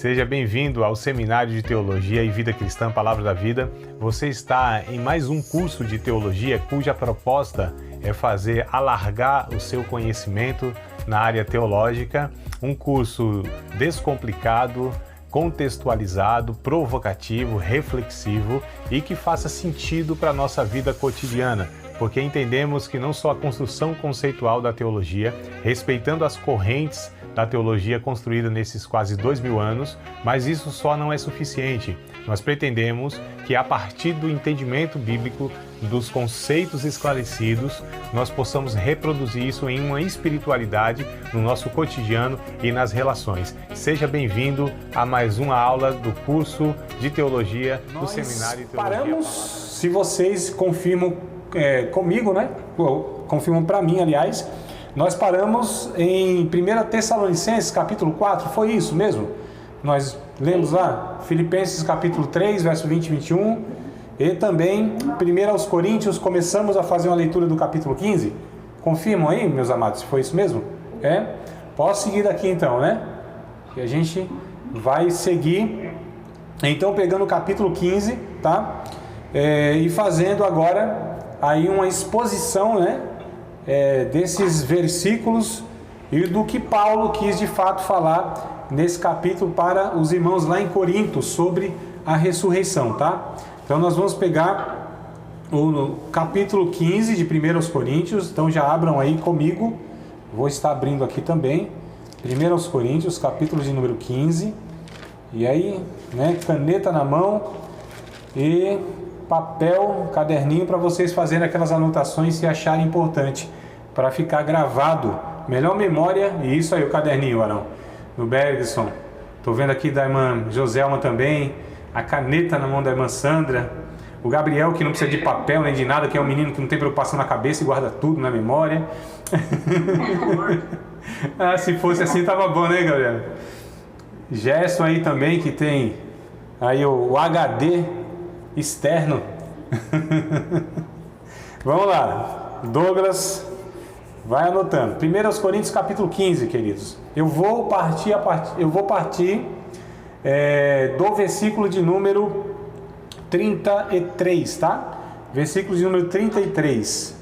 Seja bem-vindo ao Seminário de Teologia e Vida Cristã Palavra da Vida. Você está em mais um curso de teologia cuja proposta é fazer alargar o seu conhecimento na área teológica, um curso descomplicado, contextualizado, provocativo, reflexivo e que faça sentido para a nossa vida cotidiana, porque entendemos que não só a construção conceitual da teologia, respeitando as correntes da teologia construída nesses quase 2000 anos, mas isso só não é suficiente. Nós pretendemos que a partir do entendimento bíblico, dos conceitos esclarecidos, nós possamos reproduzir isso em uma espiritualidade no nosso cotidiano e nas relações. Seja bem-vindo a mais uma aula do curso de teologia do Seminário de Teologia. Paramos, se vocês confirmam comigo, né? Confirmam para mim, aliás. Nós paramos em 1 Tessalonicenses, capítulo 4, foi isso mesmo? Nós lemos lá, Filipenses, capítulo 3, verso 20 e 21, e também 1 Coríntios, começamos a fazer uma leitura do capítulo 15. Confirmam aí, meus amados, se foi isso mesmo? Posso seguir daqui então, né? E a gente vai seguir, então, pegando o capítulo 15, tá? E fazendo agora aí uma exposição, né? Desses versículos e do que Paulo quis de fato falar nesse capítulo para os irmãos lá em Corinto sobre a ressurreição, tá? Então nós vamos pegar o capítulo 15 de 1 Coríntios, então já abram aí comigo, vou estar abrindo aqui também, 1 Coríntios, capítulo de número 15, e aí, né, caneta na mão e papel, caderninho para vocês fazerem aquelas anotações se acharem importante, para ficar gravado, melhor memória. E isso aí, o caderninho, Arão, do Bergson. Estou vendo aqui da irmã Joselma também, a caneta na mão da irmã Sandra, o Gabriel, que não precisa de papel nem de nada, que é um menino que não tem preocupação na cabeça e guarda tudo na memória. Se fosse assim tava bom, né, Gabriel? Gerson aí também, que tem aí o HD externo. Vamos lá, Douglas, vai anotando. 1 Coríntios capítulo 15, queridos. Eu vou partir do versículo de número 33, tá? Versículo de número 33.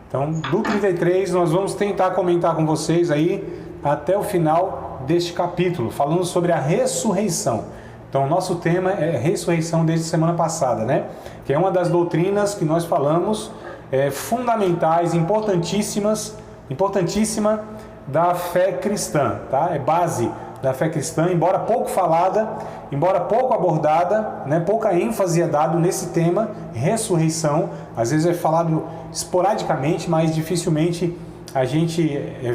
Então, do 33 nós vamos tentar comentar com vocês aí até o final deste capítulo, falando sobre a ressurreição. Então, o nosso tema é ressurreição desde semana passada, né? Que é uma das doutrinas que nós falamos, fundamentais, importantíssima da fé cristã, tá? É base da fé cristã, embora pouco falada, embora pouco abordada, né? Pouca ênfase é dado nesse tema, ressurreição. Às vezes é falado esporadicamente, mas dificilmente a gente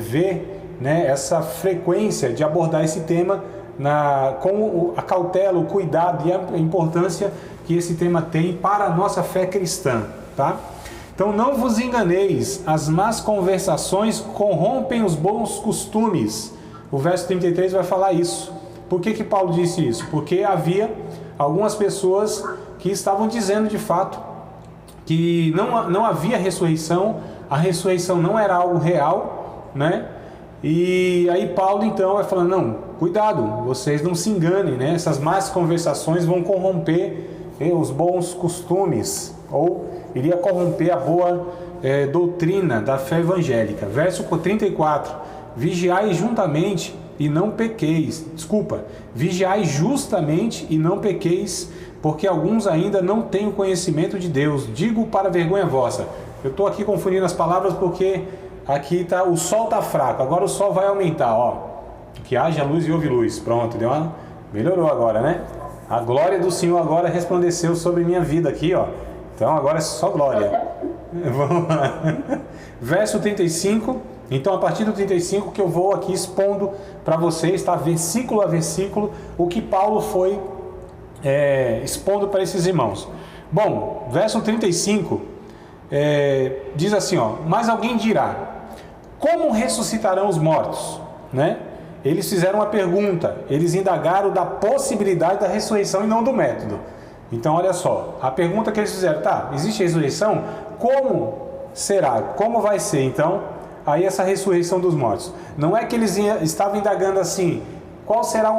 vê, né, essa frequência de abordar esse tema com a cautela, o cuidado e a importância que esse tema tem para a nossa fé cristã, tá? Então, não vos enganeis, as más conversações corrompem os bons costumes. O verso 33 vai falar isso. Por que Paulo disse isso? Porque havia algumas pessoas que estavam dizendo de fato que não havia ressurreição, a ressurreição não era algo real, né? E aí Paulo então vai falando, não, cuidado, vocês não se enganem, né? Essas más conversações vão corromper os bons costumes, ou iria corromper a boa doutrina da fé evangélica. Verso 34, vigiai juntamente e não pequeis. Vigiai justamente e não pequeis, porque alguns ainda não têm o conhecimento de Deus. Digo para vergonha vossa. Eu estou aqui confundindo as palavras porque aqui tá, o sol está fraco, agora o sol vai aumentar, ó. Que haja luz e houve luz. Pronto, melhorou agora, né? A glória do Senhor agora resplandeceu sobre minha vida aqui, ó. Então agora é só glória. Vamos lá. Verso 35. Então a partir do 35 que eu vou aqui expondo para vocês, tá? Versículo a versículo, o que Paulo foi expondo para esses irmãos. Bom, verso 35 diz assim, ó: mas alguém dirá, como ressuscitarão os mortos? Né? Eles fizeram uma pergunta, eles indagaram da possibilidade da ressurreição e não do método. Então olha só, a pergunta que eles fizeram, tá, existe ressurreição? Como será? Como vai ser então aí essa ressurreição dos mortos? Não é que eles estavam indagando assim, qual será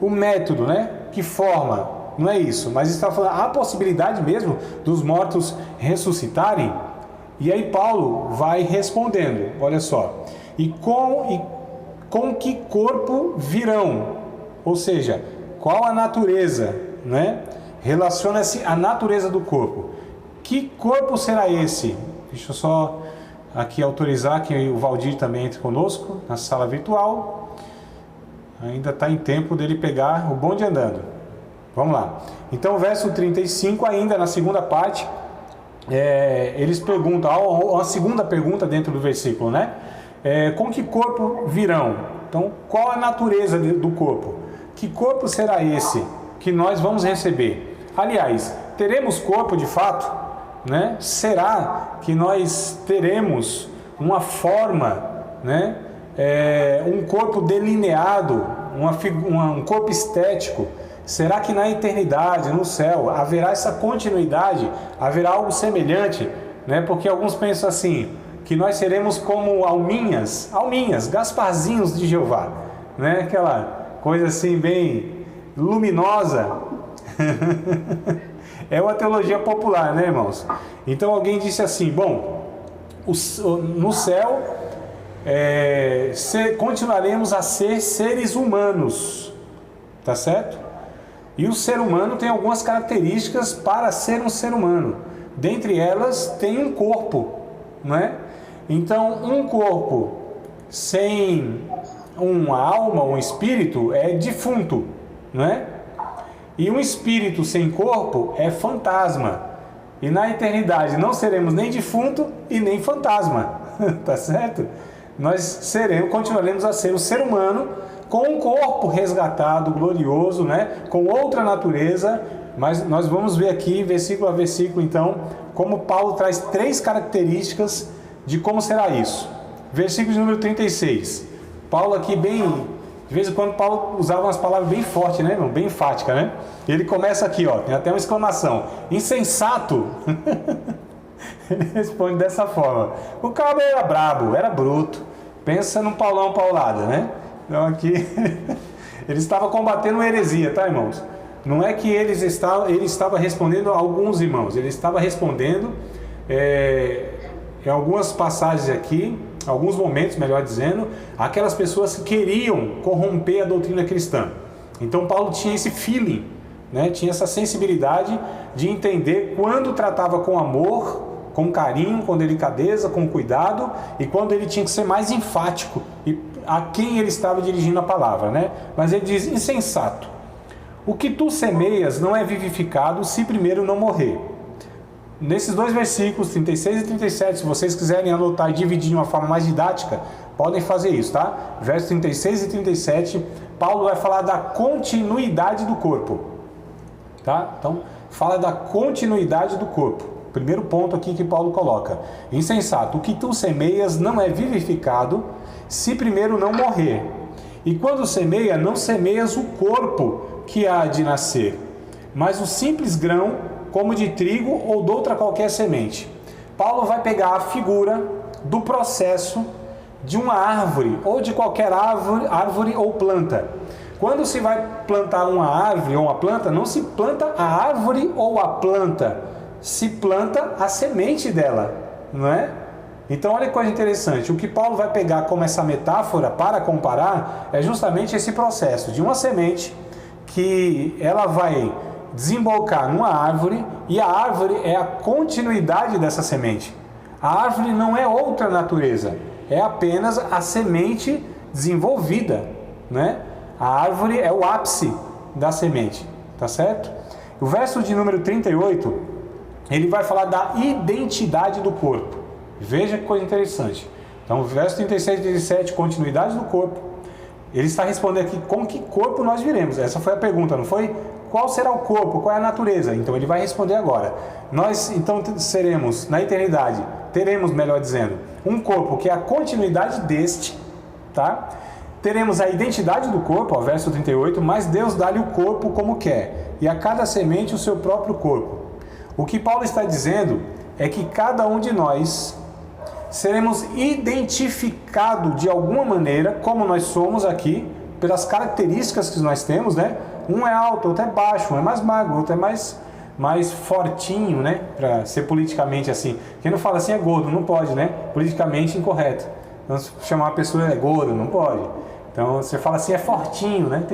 o método, né? Que forma? Não é isso, mas está falando a possibilidade mesmo dos mortos ressuscitarem. E aí Paulo vai respondendo, olha só, e com que corpo virão? Ou seja, qual a natureza, né? Relaciona-se à natureza do corpo. Que corpo será esse? Deixa eu só aqui autorizar que o Valdir também entre conosco na sala virtual. Ainda está em tempo dele pegar o bonde andando. Vamos lá. Então, o verso 35, ainda na segunda parte, eles perguntam, a segunda pergunta dentro do versículo, né? Com que corpo virão? Então, qual a natureza do corpo? Que corpo será esse que nós vamos receber? Aliás, teremos corpo de fato, né? Será que nós teremos uma forma, né? Um corpo delineado, um corpo estético? Será que na eternidade, no céu, haverá essa continuidade? Haverá algo semelhante? Né? Porque alguns pensam assim, que nós seremos como alminhas, Gasparzinhos de Jeová, né? Aquela coisa assim bem luminosa. É uma teologia popular, né, irmãos? Então alguém disse assim, bom, no céu continuaremos a ser seres humanos, tá certo? E o ser humano tem algumas características para ser um ser humano. Dentre elas, tem um corpo, não é? Então, um corpo sem uma alma, um espírito, é defunto, não é? E um espírito sem corpo é fantasma. E na eternidade não seremos nem defunto e nem fantasma, tá certo? Nós continuaremos a ser o ser humano com um corpo resgatado, glorioso, né? Com outra natureza, mas nós vamos ver aqui, versículo a versículo, então, como Paulo traz 3 características de como será isso. Versículo de número 36. Paulo aqui bem... De vez em quando Paulo usava umas palavras bem fortes, né, irmão? Bem enfáticas, né? Ele começa aqui, ó, tem até uma exclamação. Insensato! Ele responde dessa forma. O cara era brabo, era bruto. Pensa num Paulão paulada, né? Então aqui, ele estava combatendo uma heresia, tá, irmãos? Não é que ele estava respondendo a alguns irmãos, ele estava respondendo em algumas passagens aqui, alguns momentos, melhor dizendo, aquelas pessoas que queriam corromper a doutrina cristã. Então Paulo tinha esse feeling, né? Tinha essa sensibilidade de entender quando tratava com amor, com carinho, com delicadeza, com cuidado, e quando ele tinha que ser mais enfático a quem ele estava dirigindo a palavra, né? Mas ele diz, insensato, o que tu semeias não é vivificado se primeiro não morrer. Nesses 2 versículos, 36 e 37, se vocês quiserem anotar e dividir de uma forma mais didática, podem fazer isso, tá? Versos 36 e 37, Paulo vai falar da continuidade do corpo, tá? Então, fala da continuidade do corpo. Primeiro ponto aqui que Paulo coloca. Insensato, o que tu semeias não é vivificado se primeiro não morrer. E quando semeia, não semeias o corpo que há de nascer, mas o simples grão, como de trigo ou de outra qualquer semente. Paulo vai pegar a figura do processo de uma árvore, ou de qualquer árvore ou planta. Quando se vai plantar uma árvore ou uma planta, não se planta a árvore ou a planta, se planta a semente dela, não é? Então olha que coisa interessante, o que Paulo vai pegar como essa metáfora para comparar é justamente esse processo de uma semente que ela vai desembocar numa árvore, e a árvore é a continuidade dessa semente. A árvore não é outra natureza, é apenas a semente desenvolvida, né? A árvore é o ápice da semente, tá certo? O verso de número 38, ele vai falar da identidade do corpo. Veja que coisa interessante. Então, o verso 36 e 37, continuidade do corpo. Ele está respondendo aqui com que corpo nós viremos. Essa foi a pergunta, não foi? Qual será o corpo? Qual é a natureza? Então ele vai responder agora. Nós então seremos, na eternidade, teremos, melhor dizendo, um corpo que é a continuidade deste, tá? Teremos a identidade do corpo, ó, verso 38, mas Deus dá-lhe o corpo como quer, e a cada semente o seu próprio corpo. O que Paulo está dizendo é que cada um de nós seremos identificados de alguma maneira, como nós somos aqui, pelas características que nós temos, né? Um é alto, outro é baixo, um é mais magro, outro é mais fortinho, né? Para ser politicamente assim. Quem não fala assim é gordo, não pode, né? Politicamente incorreto. Então, se chamar uma pessoa é gordo, não pode. Então, você fala assim, é fortinho, né?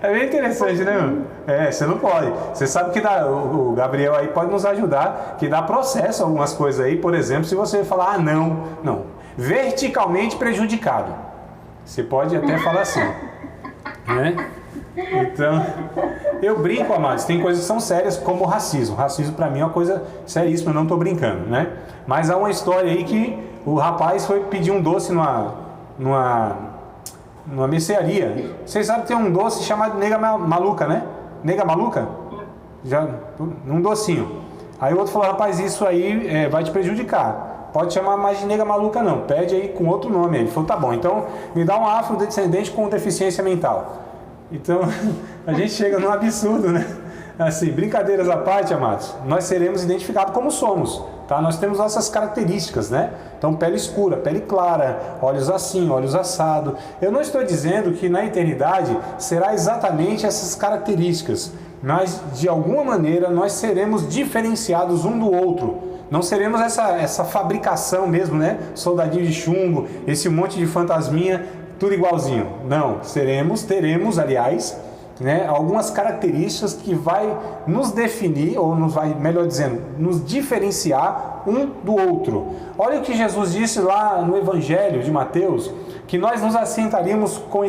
É bem interessante, né? Você não pode. Você sabe que o Gabriel aí pode nos ajudar, que dá processo algumas coisas aí. Por exemplo, se você falar, não. Verticalmente prejudicado. Você pode até falar assim, né? Então, eu brinco, amados, tem coisas que são sérias, como o racismo. O racismo pra mim é uma coisa seríssima, eu não tô brincando, né? Mas há uma história aí que o rapaz foi pedir um doce numa mercearia. Vocês sabem que tem um doce chamado nega maluca, né? Nega maluca? Já, um docinho. Aí o outro falou, rapaz, isso aí vai te prejudicar. Pode chamar mais de nega maluca não, pede aí com outro nome. Ele falou, tá bom, então me dá um afrodescendente com deficiência mental. Então, a gente chega num absurdo, né? Assim, brincadeiras à parte, amados, nós seremos identificados como somos, tá? Nós temos nossas características, né? Então, pele escura, pele clara, olhos assim, olhos assado. Eu não estou dizendo que na eternidade será exatamente essas características, mas de alguma maneira nós seremos diferenciados um do outro. Não seremos essa fabricação mesmo, né? Soldadinho de chumbo, esse monte de fantasminha, tudo igualzinho. Não, teremos, aliás, né, algumas características que vai nos definir, ou nos vai, melhor dizendo, nos diferenciar um do outro. Olha o que Jesus disse lá no Evangelho de Mateus, que nós nos assentaríamos com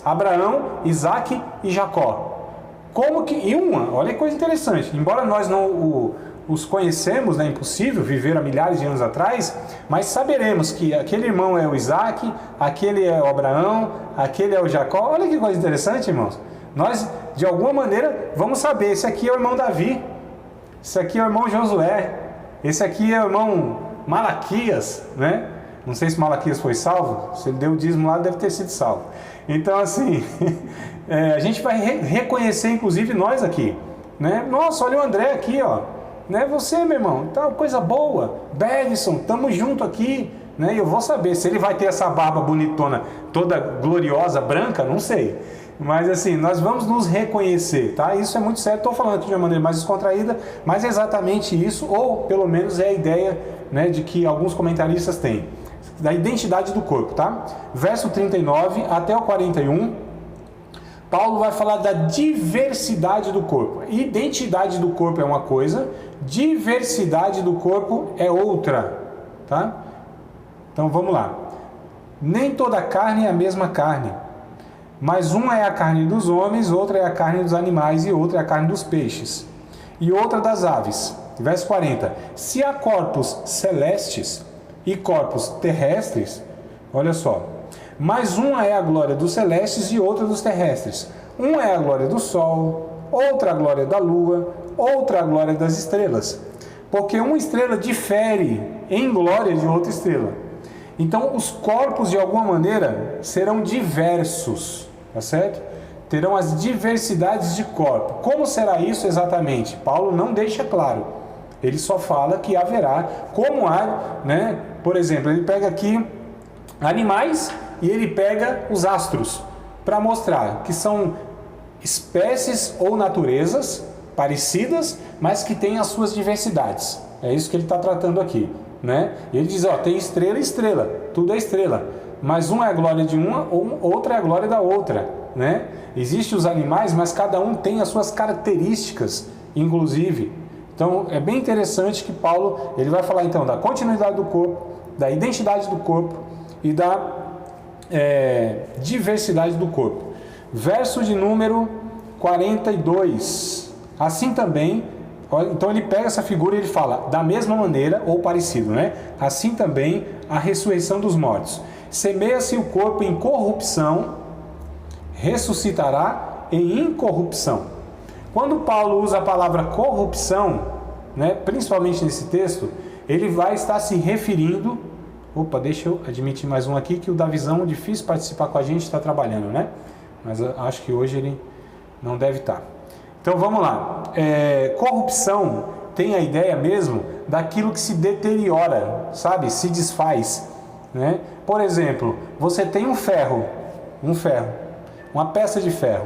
Abraão, Isaac e Jacó. Olha que coisa interessante, embora nós não os conhecemos, é impossível viver há milhares de anos atrás, mas saberemos que aquele irmão é o Isaac, aquele é o Abraão, aquele é o Jacó. Olha que coisa interessante, irmãos. Nós, de alguma maneira, vamos saber, esse aqui é o irmão Davi, esse aqui é o irmão Josué, esse aqui é o irmão Malaquias, né? Não sei se Malaquias foi salvo, se ele deu o dízimo lá, deve ter sido salvo. Então, assim, a gente vai reconhecer, inclusive, nós aqui, né? Nossa, olha o André aqui, ó. Né? Você, meu irmão, tá coisa boa. Bergson, tamo junto aqui, né? Eu vou saber se ele vai ter essa barba bonitona, toda gloriosa, branca, não sei. Mas assim, nós vamos nos reconhecer, tá? Isso é muito sério. Estou falando aqui de uma maneira mais descontraída, mas é exatamente isso, ou pelo menos é a ideia, né, de que alguns comentaristas têm, da identidade do corpo, tá? Verso 39 até o 41. Paulo vai falar da diversidade do corpo. Identidade do corpo é uma coisa, diversidade do corpo é outra, tá? Então vamos lá. Nem toda carne é a mesma carne, mas uma é a carne dos homens, outra é a carne dos animais e outra é a carne dos peixes, e outra das aves. Verso 40. Se há corpos celestes e corpos terrestres, olha só, mas uma é a glória dos celestes e outra dos terrestres. Uma é a glória do sol, outra a glória da lua, outra a glória das estrelas. Porque uma estrela difere em glória de outra estrela. Então, os corpos, de alguma maneira, serão diversos, tá certo? Terão as diversidades de corpo. Como será isso exatamente? Paulo não deixa claro. Ele só fala que haverá, como há, né? Por exemplo, ele pega aqui animais e ele pega os astros para mostrar que são espécies ou naturezas parecidas, mas que têm as suas diversidades. É isso que ele está tratando aqui, né? Ele diz, ó, tem estrela e estrela, tudo é estrela, mas uma é a glória de uma, outra é a glória da outra, né? Existem os animais, mas cada um tem as suas características, inclusive. Então, é bem interessante que Paulo, ele vai falar então da continuidade do corpo, da identidade do corpo e da diversidade do corpo. Verso de número 42. Assim também, então ele pega essa figura e ele fala, da mesma maneira, ou parecido, né? Assim também a ressurreição dos mortos. Semeia-se o corpo em corrupção, ressuscitará em incorrupção. Quando Paulo usa a palavra corrupção, né, principalmente nesse texto, ele vai estar se referindo... Opa, deixa eu admitir mais um aqui, que o Davizão, difícil participar com a gente, está trabalhando, né? Mas eu acho que hoje ele não deve estar. Então vamos lá. Corrupção tem a ideia mesmo daquilo que se deteriora, sabe? Se desfaz. né? Por exemplo, você tem um ferro, uma peça de ferro.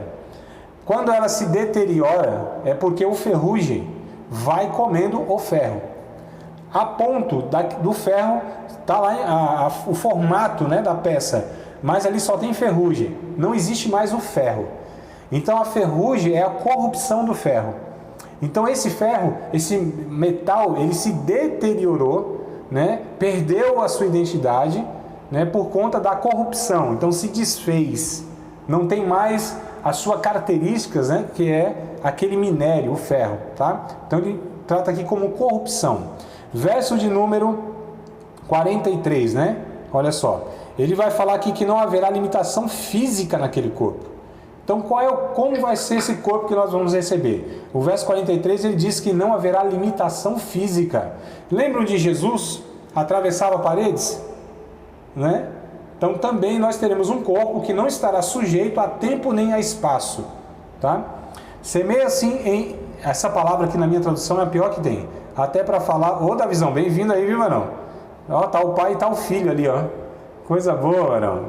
Quando ela se deteriora, é porque o ferrugem vai comendo o ferro. A ponto do ferro, está lá o formato, né, da peça, mas ali só tem ferrugem, não existe mais o ferro. Então a ferrugem é a corrupção do ferro. Então esse ferro, esse metal, ele se deteriorou, né, perdeu a sua identidade, né, por conta da corrupção. Então se desfez, não tem mais as suas características, né, que é aquele minério, o ferro, tá? Então ele trata aqui como corrupção. Verso de número 43, né? Olha só, ele vai falar aqui que não haverá limitação física naquele corpo. Então como vai ser esse corpo que nós vamos receber? O verso 43 ele diz que não haverá limitação física. Lembram de Jesus? Atravessava paredes, né? Então também nós teremos um corpo que não estará sujeito a tempo nem a espaço, tá? Semeia assim essa palavra aqui na minha tradução é a pior que tem. Até para falar, ô Davizão, bem-vindo aí, viu, Marão? Ó, tá o pai e tá o filho ali, ó. Coisa boa, Marão.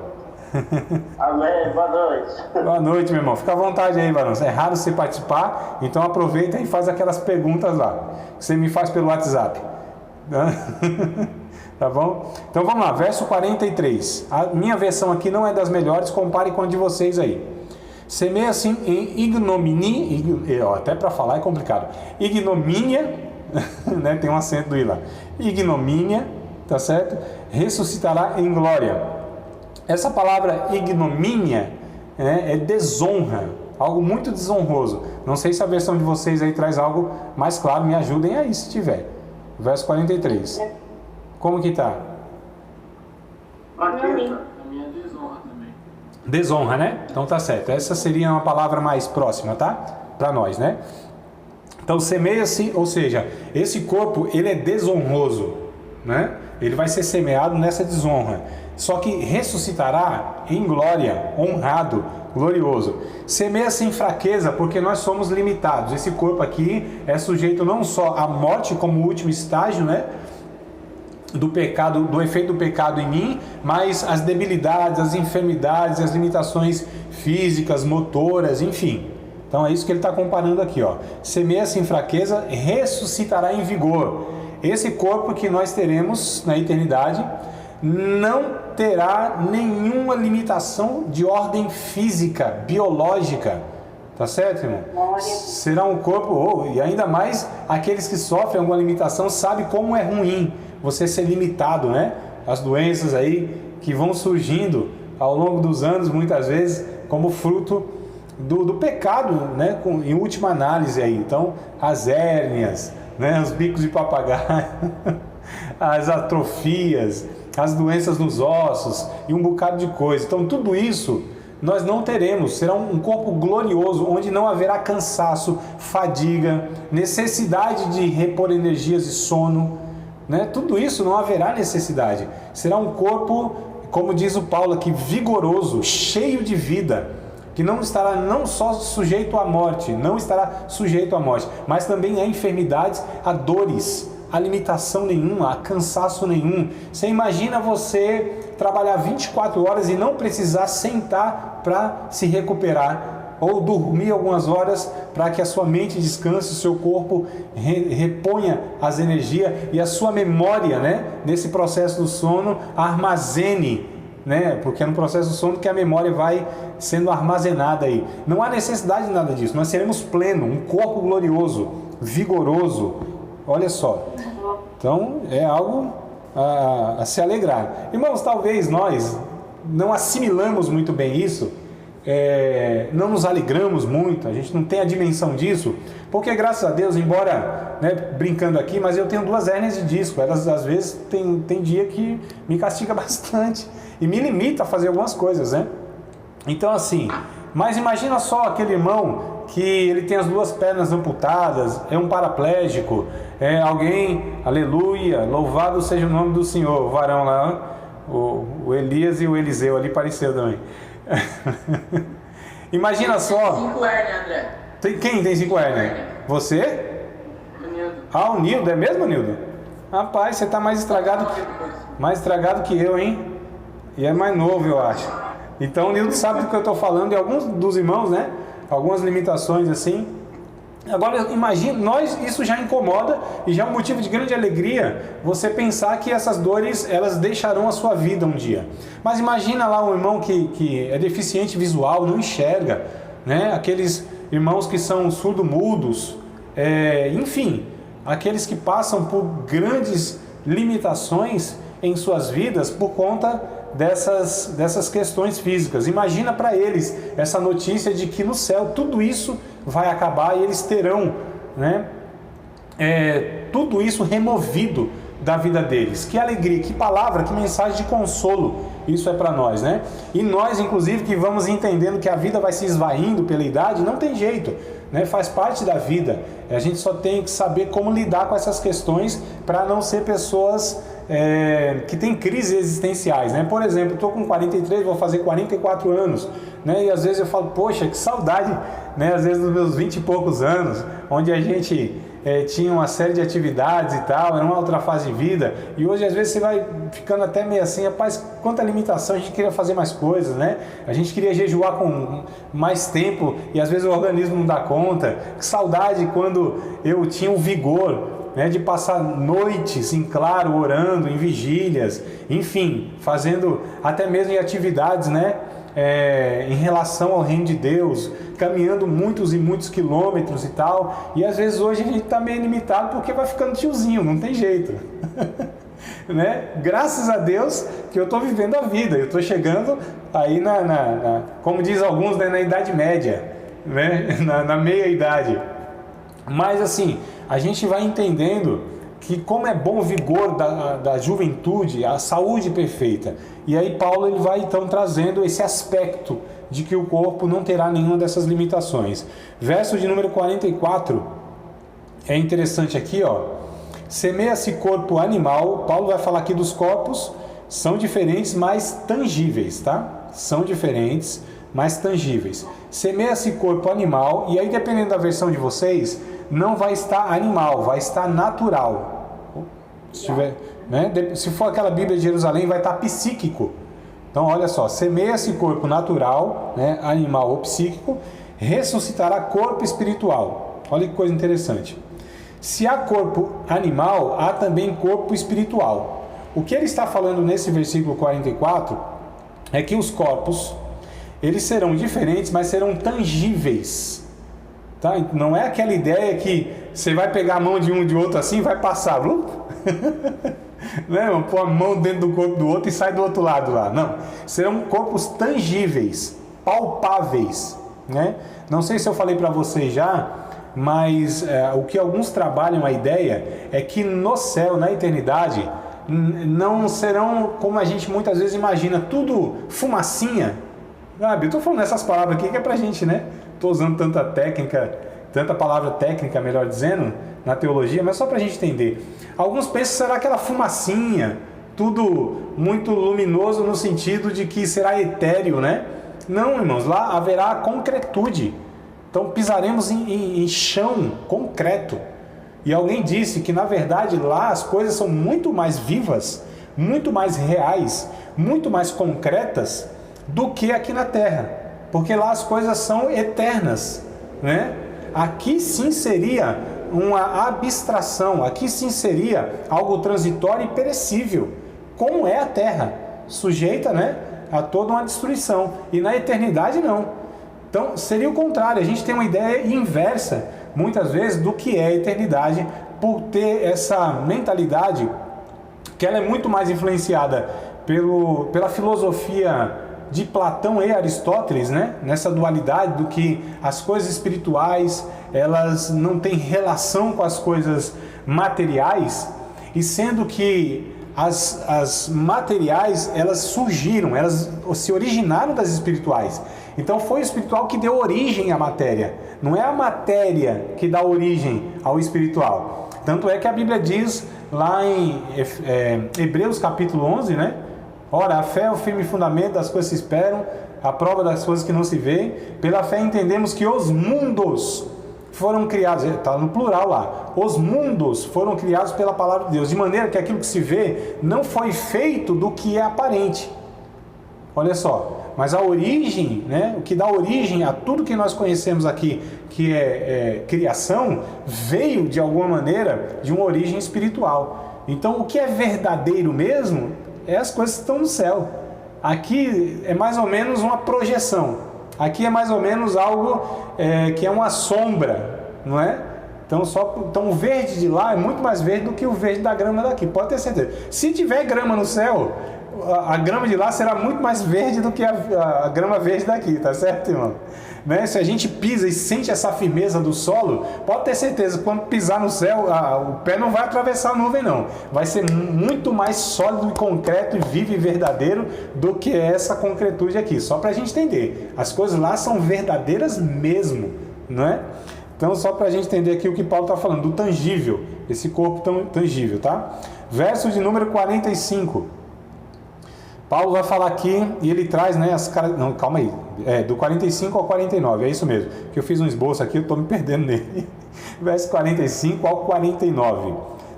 Amém, boa noite. Boa noite, meu irmão. Fica à vontade aí, Marão. É raro você participar, então aproveita e faz aquelas perguntas lá, que você me faz pelo WhatsApp. Tá bom? Então vamos lá, verso 43. A minha versão aqui não é das melhores, compare com a de vocês aí. Semeia assim em ignomínia, até para falar é complicado. Ignomínia, né? Tem um acento do i lá. Ignomínia, tá certo? Ressuscitará em glória. Essa palavra ignomínia, né, é desonra, algo muito desonroso. Não sei se a versão de vocês aí traz algo mais claro, me ajudem aí se tiver. Verso 43. Como que tá? Aqui, a minha desonra também. Desonra, né? Então tá certo. Essa seria uma palavra mais próxima, tá? Para nós, né? Então semeia-se, ou seja, esse corpo ele é desonroso, né? Ele vai ser semeado nessa desonra. Só que ressuscitará em glória, honrado, glorioso. Semeia-se em fraqueza, porque nós somos limitados. Esse corpo aqui é sujeito não só à morte como último estágio, né? Do pecado, do efeito do pecado em mim, mas as debilidades, as enfermidades, as limitações físicas, motoras, enfim. Então é isso que ele está comparando aqui, ó. Semeia-se em fraqueza, ressuscitará em vigor. Esse corpo que nós teremos na eternidade não terá nenhuma limitação de ordem física, biológica. Tá certo, irmão? Será um corpo, e ainda mais aqueles que sofrem alguma limitação sabem como é ruim você ser limitado, né? As doenças aí que vão surgindo ao longo dos anos, muitas vezes, como fruto do pecado, né? Em última análise aí. Então, as hérnias, né? Os bicos de papagaio, as atrofias, as doenças nos ossos e um bocado de coisa. Então, tudo isso nós não teremos. Será um corpo glorioso, onde não haverá cansaço, fadiga, necessidade de repor energias e sono, né? Tudo isso não haverá necessidade. Será um corpo, como diz o Paulo aqui, vigoroso, cheio de vida, que não estará não só sujeito à morte, mas também a enfermidades, a dores, a limitação nenhuma, a cansaço nenhum. Você imagina você trabalhar 24 horas e não precisar sentar para se recuperar, ou dormir algumas horas para que a sua mente descanse, o seu corpo reponha as energias e a sua memória, né, nesse processo do sono, armazene, né, porque é no processo do sono que a memória vai sendo armazenada aí. Não há necessidade de nada disso. Nós seremos pleno, um corpo glorioso, vigoroso. Olha só. Então é algo a se alegrar. Irmãos, talvez nós não assimilamos muito bem isso, não nos alegramos muito, a gente não tem a dimensão disso, porque graças a Deus, embora, né, brincando aqui, mas eu tenho 2 hérnias de disco, elas às vezes tem dia que me castiga bastante e me limita a fazer algumas coisas, né? Então assim, mas imagina só aquele irmão que ele tem as 2 pernas amputadas, é um paraplégico, é alguém, aleluia, louvado seja o nome do Senhor, o varão lá, o Elias e o Eliseu ali apareceu também. Imagina só. 5 hérnias, André. Quem tem 5 hérnias? Você? O Nildo. Ah, o Nildo, é mesmo, Nildo? Rapaz, você tá mais estragado que eu, hein? E é mais novo, eu acho. Então o Nildo sabe do que eu estou falando, e alguns dos irmãos, né? Algumas limitações assim. Agora imagine, isso já incomoda e já é um motivo de grande alegria você pensar que essas dores elas deixarão a sua vida um dia. Mas imagina lá um irmão que é deficiente visual, não enxerga, né? Aqueles irmãos que são surdo-mudos, enfim, aqueles que passam por grandes limitações em suas vidas por conta dessas questões físicas. Imagina para eles essa notícia de que no céu tudo isso vai acabar e eles terão, né, tudo isso removido da vida deles. Que alegria, que palavra, que mensagem de consolo isso é para nós, né? E nós, inclusive, que vamos entendendo que a vida vai se esvaindo pela idade, não tem jeito, né? Faz parte da vida. A gente só tem que saber como lidar com essas questões para não ser pessoas que têm crises existenciais, né? Por exemplo, estou com 43, vou fazer 44 anos, né? E às vezes eu falo, poxa, que saudade, né? Às vezes dos meus 20 e poucos anos, onde a gente tinha uma série de atividades e tal, era uma outra fase de vida, e hoje às vezes você vai ficando até meio assim, rapaz, quanta limitação, a gente queria fazer mais coisas, né? A gente queria jejuar com mais tempo e às vezes o organismo não dá conta. Que saudade quando eu tinha o vigor, né, de passar noites em claro, orando, em vigílias, enfim, fazendo até mesmo em atividades, né, em relação ao reino de Deus, caminhando muitos e muitos quilômetros e tal, e às vezes hoje a gente está meio limitado porque vai ficando tiozinho, não tem jeito. Né? Graças a Deus que eu estou vivendo a vida, eu estou chegando aí como diz alguns, né, na idade média, né, na meia idade. Mas assim, a gente vai entendendo que como é bom o vigor da juventude, a saúde perfeita. E aí Paulo ele vai então trazendo esse aspecto de que o corpo não terá nenhuma dessas limitações. Verso de número 44 é interessante aqui, ó. Semeia-se corpo animal. Paulo vai falar aqui dos corpos, são diferentes, mas tangíveis, tá? São diferentes, mas tangíveis. Semeia-se corpo animal, e aí dependendo da versão de vocês, não vai estar animal, vai estar natural. Se tiver, né? Se for aquela Bíblia de Jerusalém, vai estar psíquico. Então olha só, semeia-se corpo natural, né? Animal ou psíquico, ressuscitará corpo espiritual. Olha que coisa interessante. Se há corpo animal, há também corpo espiritual. O que ele está falando nesse versículo 44 é que os corpos, eles serão diferentes, mas serão tangíveis. Tá? Não é aquela ideia que você vai pegar a mão de um de outro assim, vai passar, né? Pôr a mão dentro do corpo do outro e sai do outro lado lá. Não, serão corpos tangíveis, palpáveis, né? Não sei se eu falei para vocês já, mas o que alguns trabalham a ideia é que no céu, na eternidade, não serão como a gente muitas vezes imagina, tudo fumacinha. Eu estou falando essas palavras aqui que é pra gente, né? Estou usando tanta técnica, tanta palavra técnica, melhor dizendo, na teologia, mas só para a gente entender. Alguns pensam que será aquela fumacinha, tudo muito luminoso no sentido de que será etéreo, né? Não, irmãos, lá haverá concretude. Então pisaremos em chão concreto. E alguém disse que na verdade lá as coisas são muito mais vivas, muito mais reais, muito mais concretas do que aqui na terra. Porque lá as coisas são eternas, né? Aqui sim seria uma abstração, aqui sim seria algo transitório e perecível, como é a terra, sujeita, né, a toda uma destruição. E na eternidade não. Então seria o contrário, a gente tem uma ideia inversa, muitas vezes, do que é a eternidade, por ter essa mentalidade que ela é muito mais influenciada pela filosofia de Platão e Aristóteles, né? Nessa dualidade do que as coisas espirituais elas não têm relação com as coisas materiais, e sendo que as materiais elas surgiram, elas se originaram das espirituais. Então foi o espiritual que deu origem à matéria, não é a matéria que dá origem ao espiritual. Tanto é que a Bíblia diz lá em Hebreus capítulo 11, né? Ora, a fé é o firme fundamento das coisas que se esperam, a prova das coisas que não se vê. Pela fé entendemos que os mundos foram criados, está no plural lá, os mundos foram criados pela palavra de Deus, de maneira que aquilo que se vê não foi feito do que é aparente. Olha só, mas a origem, né, o que dá origem a tudo que nós conhecemos aqui, que é criação, veio de alguma maneira de uma origem espiritual. Então o que é verdadeiro mesmo é as coisas que estão no céu. Aqui é mais ou menos uma projeção, aqui é mais ou menos algo que é uma sombra, não é? Então o verde de lá é muito mais verde do que o verde da grama daqui, pode ter certeza. Se tiver grama no céu, a grama de lá será muito mais verde do que a grama verde daqui, tá certo, irmão? Né? Se a gente pisa e sente essa firmeza do solo, pode ter certeza, quando pisar no céu, o pé não vai atravessar a nuvem, não. Vai ser muito mais sólido e concreto e vivo e verdadeiro do que essa concretude aqui. Só para a gente entender, as coisas lá são verdadeiras mesmo, não é? Então, só para a gente entender aqui o que Paulo está falando, do tangível, esse corpo tão tangível, tá? Verso de número 45. Paulo vai falar aqui, e ele traz, né, não, calma aí, do 45 ao 49, é isso mesmo, que eu fiz um esboço aqui, eu estou me perdendo nele. Verso 45 ao 49.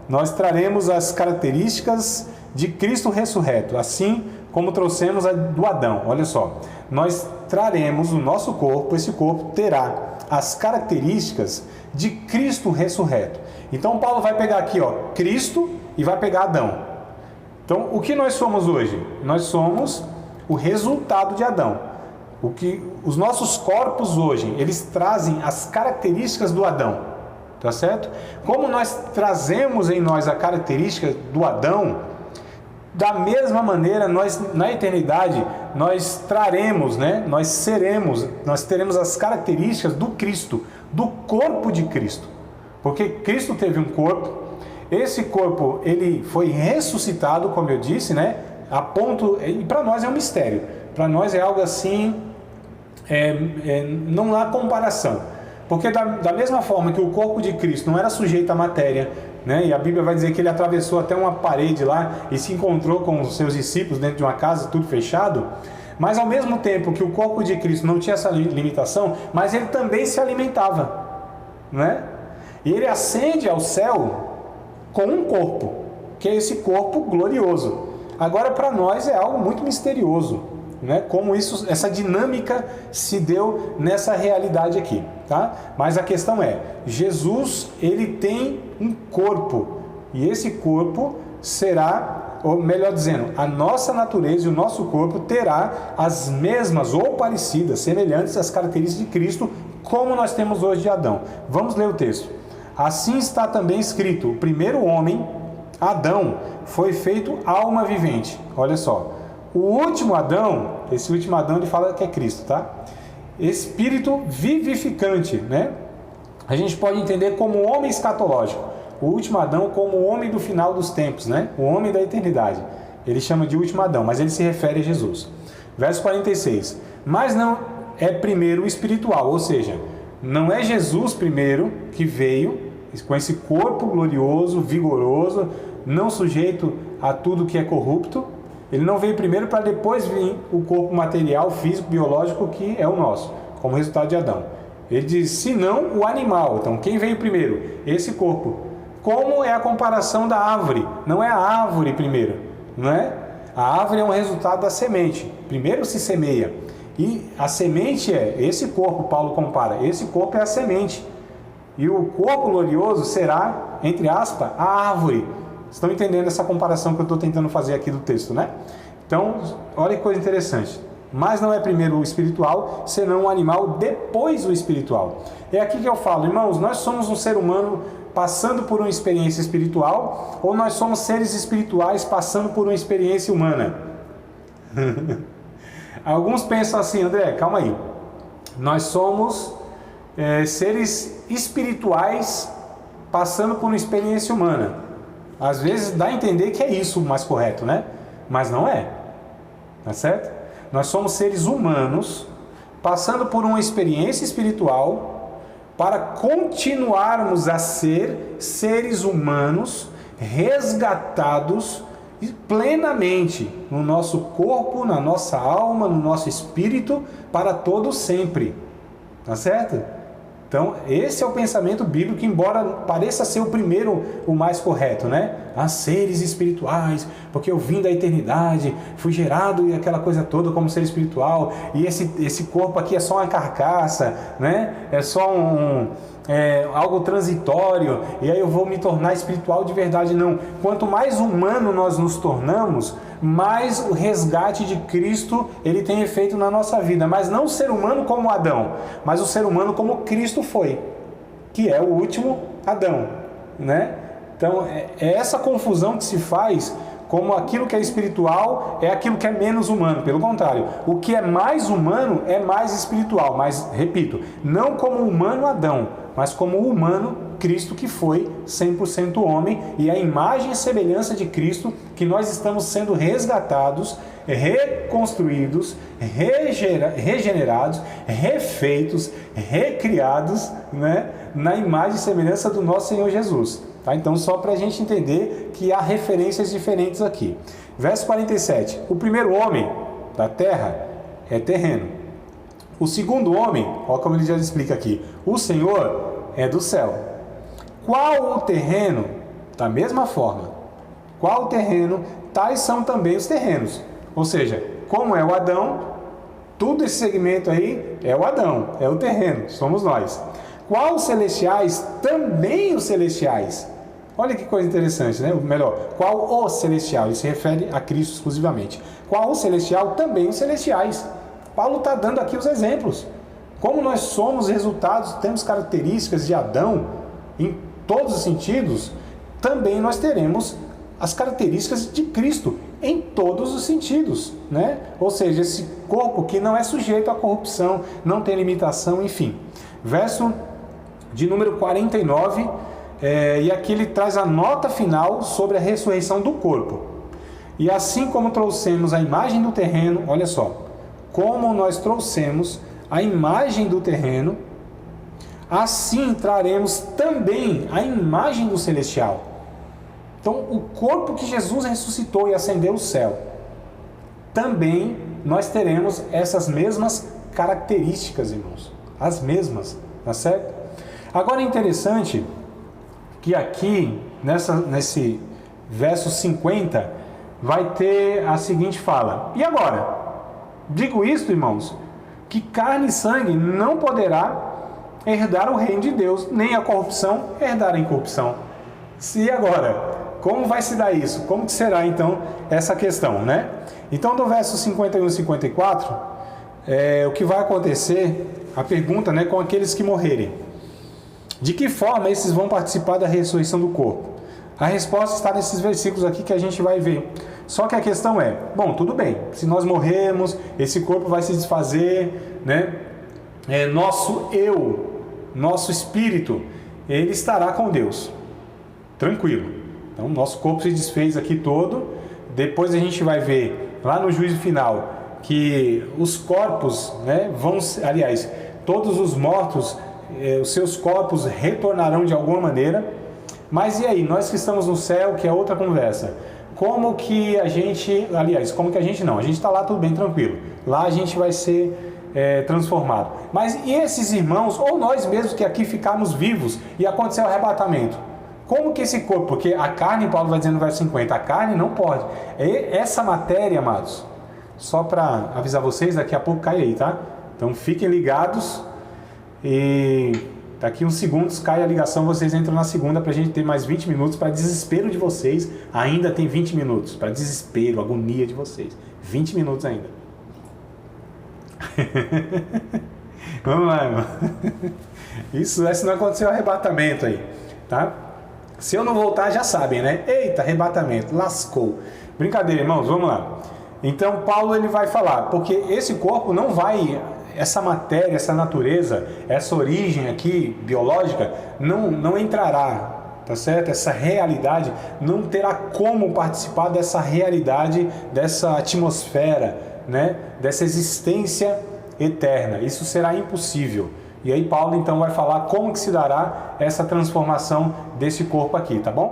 Nós traremos as características de Cristo ressurreto, assim como trouxemos a do Adão. Olha só, nós traremos o nosso corpo, esse corpo terá as características de Cristo ressurreto. Então Paulo vai pegar aqui, ó, Cristo e vai pegar Adão. Então, o que nós somos hoje? Nós somos o resultado de Adão. Os nossos corpos hoje, eles trazem as características do Adão, tá certo? Como nós trazemos em nós a característica do Adão, da mesma maneira, nós na eternidade, nós traremos, né? Nós teremos as características do Cristo, do corpo de Cristo. Porque Cristo teve um corpo, esse corpo, ele foi ressuscitado, como eu disse, né? A ponto, e para nós é um mistério, para nós é algo assim, não há comparação, porque da mesma forma que o corpo de Cristo não era sujeito à matéria, né? E a Bíblia vai dizer que ele atravessou até uma parede lá e se encontrou com os seus discípulos dentro de uma casa, tudo fechado, mas ao mesmo tempo que o corpo de Cristo não tinha essa limitação, mas ele também se alimentava, né? E ele ascende ao céu com um corpo, que é esse corpo glorioso. Agora, para nós é algo muito misterioso, né? Como essa dinâmica se deu nessa realidade aqui, tá? Mas a questão é, Jesus, ele tem um corpo, e esse corpo será, ou melhor dizendo, a nossa natureza e o nosso corpo terá as mesmas ou parecidas, semelhantes às características de Cristo, como nós temos hoje de Adão. Vamos ler o texto. Assim está também escrito, o primeiro homem, Adão, foi feito alma vivente. Olha só, o último Adão, esse último Adão ele fala que é Cristo, tá? Espírito vivificante, né? A gente pode entender como homem escatológico, o último Adão como o homem do final dos tempos, né? O homem da eternidade. Ele chama de último Adão, mas ele se refere a Jesus. Verso 46, mas não é primeiro o espiritual, ou seja, não é Jesus primeiro que veio com esse corpo glorioso, vigoroso, não sujeito a tudo que é corrupto. Ele não veio primeiro para depois vir o corpo material, físico, biológico que é o nosso, como resultado de Adão. Ele diz, se não o animal. Então, quem veio primeiro? Esse corpo. Como é a comparação da árvore? Não é a árvore primeiro, não é? A árvore é um resultado da semente. Primeiro se semeia. E a semente é esse corpo, Paulo compara. Esse corpo é a semente. E o corpo glorioso será, entre aspas, a árvore. Estão entendendo essa comparação que eu estou tentando fazer aqui do texto, né? Então, olha que coisa interessante. Mas não é primeiro o espiritual, senão o animal, depois o espiritual. É aqui que eu falo, irmãos, nós somos um ser humano passando por uma experiência espiritual, ou nós somos seres espirituais passando por uma experiência humana? Alguns pensam assim, André, calma aí. Nós somos seres espirituais passando por uma experiência humana. Às vezes dá a entender que é isso o mais correto, né? Mas não é. Tá certo? Nós somos seres humanos passando por uma experiência espiritual para continuarmos a ser seres humanos resgatados plenamente no nosso corpo, na nossa alma, no nosso espírito, para todo sempre. Tá certo? Então, esse é o pensamento bíblico, embora pareça ser o primeiro, o mais correto, né? Seres espirituais, porque eu vim da eternidade, fui gerado e aquela coisa toda como ser espiritual, e esse corpo aqui é só uma carcaça, né? É só algo transitório, e aí eu vou me tornar espiritual de verdade. Não. Quanto mais humano nós nos tornamos, mais o resgate de Cristo ele tem efeito na nossa vida. Mas não o ser humano como Adão, mas o ser humano como Cristo foi, que é o último Adão, né? Então é essa confusão que se faz, como aquilo que é espiritual é aquilo que é menos humano. Pelo contrário, o que é mais humano é mais espiritual. Mas, repito, não como o humano Adão, mas como o humano Cristo, que foi 100% homem, e a imagem e semelhança de Cristo que nós estamos sendo resgatados, reconstruídos, regenerados, refeitos, recriados, né, na imagem e semelhança do nosso Senhor Jesus. Tá? Então, só para a gente entender que há referências diferentes aqui. Verso 47. O primeiro homem da terra é terreno. O segundo homem, olha como ele já explica aqui, o Senhor é do céu. Qual o terreno? Da mesma forma. Qual o terreno? Tais são também os terrenos. Ou seja, como é o Adão, tudo esse segmento aí é o Adão, é o terreno, somos nós. Qual os celestiais? Também os celestiais. Olha que coisa interessante, né? Melhor, qual o celestial? Ele se refere a Cristo exclusivamente. Qual o celestial? Também os celestiais. Paulo está dando aqui os exemplos. Como nós somos resultados, temos características de Adão em todos os sentidos, também nós teremos as características de Cristo em todos os sentidos, né? Ou seja, esse corpo que não é sujeito à corrupção, não tem limitação, enfim. Verso de número 49, e aqui ele traz a nota final sobre a ressurreição do corpo. E assim como trouxemos a imagem do terreno, olha só, como nós trouxemos a imagem do terreno, assim traremos também a imagem do celestial. Então, o corpo que Jesus ressuscitou e ascendeu ao céu, também nós teremos essas mesmas características, irmãos. As mesmas, tá certo? Agora é interessante que aqui, nesse verso 50, vai ter a seguinte fala. E agora? Digo isto, irmãos, que carne e sangue não poderá herdar o reino de Deus, nem a corrupção herdar a incorrupção. E agora? Como vai se dar isso? Como que será, então, essa questão, né? Então, do verso 51 e 54, o que vai acontecer, a pergunta, né, com aqueles que morrerem. De que forma esses vão participar da ressurreição do corpo? A resposta está nesses versículos aqui que a gente vai ver. Só que a questão é, bom, tudo bem, se nós morrermos, esse corpo vai se desfazer, né? Nosso eu, nosso espírito, ele estará com Deus. Tranquilo. Então, nosso corpo se desfez aqui todo. Depois a gente vai ver lá no juízo final que os corpos, né, aliás, todos os mortos, os seus corpos retornarão de alguma maneira. Mas e aí, nós que estamos no céu, que é outra conversa, como que a gente não, a gente está lá tudo bem tranquilo, lá a gente vai ser transformado. Mas e esses irmãos, ou nós mesmos que aqui ficarmos vivos e acontecer o arrebatamento? Como que esse corpo, porque a carne, Paulo vai dizer no verso 50, a carne não pode. Essa matéria, amados, só para avisar vocês, daqui a pouco cai aí, tá? Então fiquem ligados e daqui uns segundos cai a ligação, vocês entram na segunda para a gente ter mais 20 minutos, para desespero de vocês, ainda tem 20 minutos, para desespero, agonia de vocês, 20 minutos ainda. Vamos lá, irmão. Isso é se não acontecer o arrebatamento aí, tá? Se eu não voltar, já sabem, né? Eita, arrebatamento, lascou. Brincadeira, irmãos, vamos lá. Então, Paulo ele vai falar, porque esse corpo não vai, essa matéria, essa natureza, essa origem aqui, biológica, não entrará, tá certo? Essa realidade não terá como participar dessa realidade, dessa atmosfera, né? Dessa existência eterna. Isso será impossível. E aí Paulo então vai falar como que se dará essa transformação desse corpo aqui, tá bom?